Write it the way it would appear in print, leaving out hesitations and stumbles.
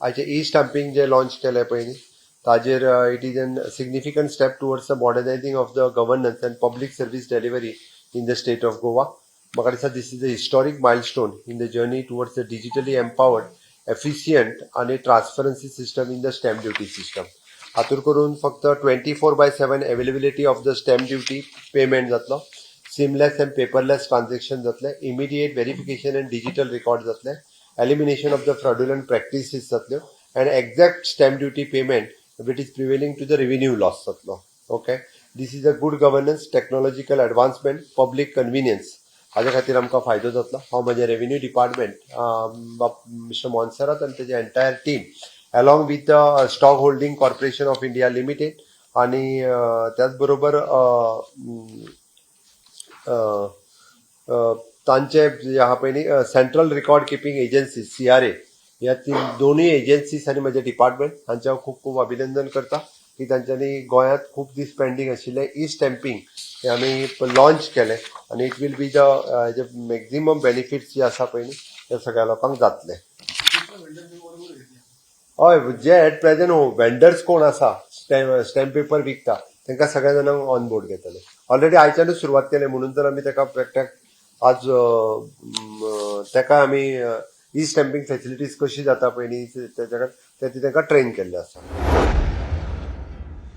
आयचे E stamping जे launch केले पळय ताजेर it is an significant step towards the modernising of the governance and public service delivery in the state of Goa. म्हाका दिसता this is a historic milestone in the journey towards the digitally empowered efficient आणि transparency system in the stamp duty system. हातूंत करून फक्त 24/7 availability of the stamp duty payment जातलो, seamless and paperless transaction जातले, immediate verification and digital record जातले, elimination of the fraudulent practices जातल्यो and exact stamp duty payment which is prevailing to the revenue loss जातलो. Okay, this is a good governance, technological advancement, public convenience. हाजे खातीर आमकां फायदो जातलो. हांव म्हजे रेव्हेन्यू डिपार्टमेंट मिस्टर मॉन्सरात आनी तेजे entire team along with the stock holding corporation of India limited आणि त्याच बरोबर तांचे जे आहा पळय न्ही central record keeping agency CRA ह्या दोनूय एजन्सीज आनी म्हजे डिपार्टमेंट हांचे हांव खूब खूब अभिनंदन करता की तांच्यांनी गोंयांत खूब दीस पेंडींग आशिल्लें ई स्टॅम्पिंग हें आमी लॉन्च केलें आनी it will be the maximum benefits जे आसा पळय न्ही ते सगळ्या लोकांक जातले. हय, जे एट प्रेझेंट वेंडर्स कोण आसा स्टॅम्प पेपर विकता तांकां सगळ्या जाणांक ऑन बोर्ड घेतले. ऑलरेडी आयच्यानूच सुरवात केली म्हणून तर आमी ताका एकट्याक आज ताका आमी ई स्टॅम्पिंग फॅसिलिटीज कशी जाता पळय न्ही ताका ट्रेन केल्ले आसा.